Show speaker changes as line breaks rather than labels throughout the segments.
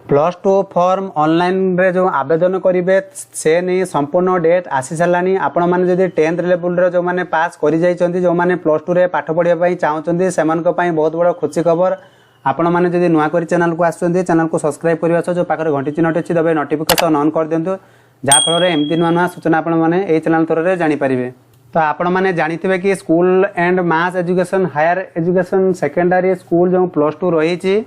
Plus two form online रे जो आवेदन करेंगे से नहीं संपूर्ण डेट आसी सारानी आपण मैंने जब 10th लेवल जो मैंने पास कर जो मैंने प्लस टू रे पाठ पढ़ाई चाहते से बहुत बड़ खुशी खबर। आपण मैंने जब नुआ कर चैनल को आसुँच चैनल को सब्सक्राइब करने जो पाखे घंटी चिन्ह अच्छी दबे नोटिफिकेशन ऑन कर दिंतु जहाँफल एमती नुआ नुआ सूचना आपण मैंने यही चैनल थ्रू जानीपारे। तो आपण मैंने जानी कि school and mass education higher education secondary school जो प्लस टू रही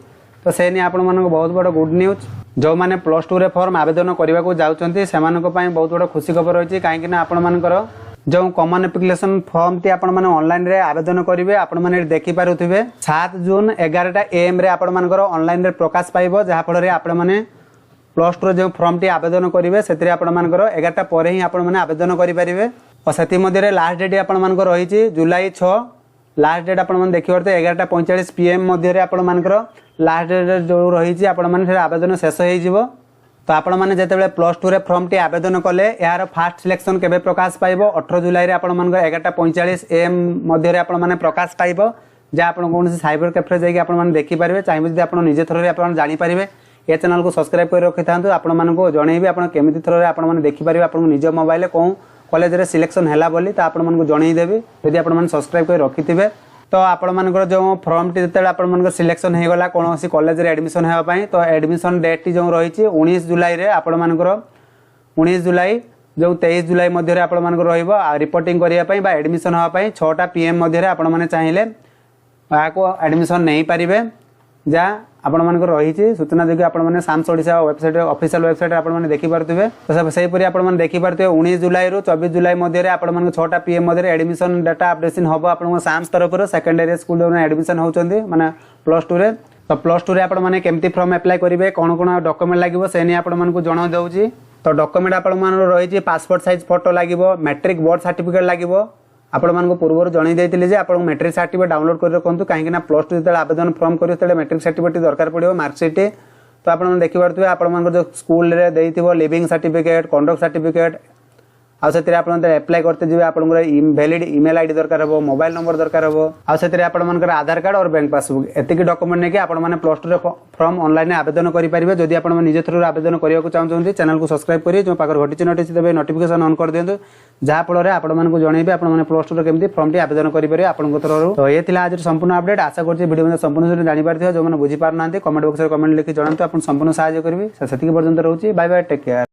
तो से नहीं आपण मानक बहुत बड़ गुड न्यूज जो मैंने प्लस टू रे फॉर्म आवेदन करने को जाउछंती सेमानक पई बहुत बड़ खुशी खबर रही कहीं आपण मानकर जो कॉमन एप्लिकेशन फॉर्म टी आपण माने ऑनलाइन रे आवेदन करेंगे आपण माने देखि पारुथिबे 7 जून 11टा AM रे आपण मानकर ऑनलाइन रे प्रकाश पाइबो जहाँ फल आपण माने प्लस टू जो फॉर्म टी आवेदन करेंगे से आपण मानकर 11टा पर ही आपण माने आवेदन करि परिबे और सेति मध्ये लास्ट डेट आपण मानकर रही जुलाई 6 लास्ट डेट आपण माने देखि परते 11:45 PM मध्ये आपण मानकर लास्ट डेट जो रही आपण माने आवेदन शेष हो जिवो। तो आपण माने जेतेबेले प्लस टू रे फॉर्म टी आवेदन कले यार फास्ट सिलेक्शन केबे प्रकाश पाइबो 18 जुलाई रे आपण मानकर 11:45 AM मध्ये आपण माने प्रकाश पाइबो जे आपण कोनसे साइबर कैफे जाई आपण माने देखि परिबे चाहिबे जदि आपण निजे थ्रो रे आपण जानि परिबे ए चैनल को सब्सक्राइब कर रखि थांतु आपण मानको जणैबे आपण केमिति थ्रो रे आपण माने देखि परिबे आपण निज मोबाइल को कॉलेज रे सिलेक्शन हैला बोली तो आपण मानको जणै देबे यदि आपण माने सब्सक्राइब कर रखिथिबे तो आपण मानकर जो फॉर्म टी जेतेबेले आपण मानकर सिलेक्शन हे गला कोनोसी कॉलेज रे एडमिशन हेबा पई तो एडमिशन डेट टी जो रही 19 जुलाई रे आपण मानकर 19 जुलाई जो 23 जुलाई मध्ये रे आपण मानकर रहइबो रिपोर्टिंग करिया पई बा एडमिशन हेबा पई 6टा PM मध्ये रे आपण माने चाहिले को एडमिशन नहीं पारिबे जा आपण मानकर रही सूचना देखिए आपण माने SAMS Odisha website official website आपण माने देखि पारथुबे तो सही परी आपण माने देखि पारथुबे 19 जुलाई रु 24 जुलाई मध्ये रे आपण माने 6टा PM मध्ये रे एडमिशन डाटा अपडेशन होबो आपण साम्स तरफ रो सेकेंडरी स्कूल जो एडमिशन होचंदी माने प्लस टू रे तो प्लस टू रे आपण माने केमती फॉर्म अप्लाई करिवे कोन कोन डॉक्यूमेंट लागिवो से नै आपण मानकु जणा दउची। तो डॉक्यूमेंट आपण माने रही पासपोर्ट साइज फोटो लागिवो मैट्रिक बोर्ड सर्टिफिकेट लागिवो आपण मानको पूर्व जणै दैतिले जे आपण मैट्रिक सर्टिफिकेट डाउनलोड कर रखंतु काहे कि ना प्लस टू जेते आवेदन फॉर्म करियो तले मैट्रिक सर्टिफिकेट दरकार पड़ियो मार्कशीट तो आपण देखि परथुबे आपण मानको जो स्कूल रे देइथिबो लिविंग सर्टिफिकेट कंडक्ट सर्टिफिकेट आ सेतरे आपण अप्लाई करते जिवे आपण वैलिड ईमेल आईडी दरकार हो मोबाइल नंबर दरकार हो आ सेतरे आपण मानकर आधार कार्ड और बैंक पासबुक एतिकी डॉक्यूमेंट ने कि आपण माने प्लस टू रे फॉर्म ऑनलाइन आवेदन करि परिबे। जदि आपण माने निजे थ्रू आवेदन करिया को चाहउछन्ती चैनल को सब्सक्राइब करी जो पाकर घटी चिन्ह टिछि देबे नोटिफिकेशन ऑन कर दियंतु जहाँ फल आपण मानकु जणैबे आपण माने प्लस टू रे केमती फॉर्म टी आवेदन करि परिबे आपण को थ्रू। तो ये थिला आज संपूर्ण अपडेट आशा करछि वीडियो में संपूर्ण जानि पारथियो जो माने बुझी पार नांती कमेंट बॉक्स रे कमेंट लिखि जणांतु आपण संपूर्ण सहायता करबी सेतिकी पर्यंत रहउछि बाय बाय टेक केयर।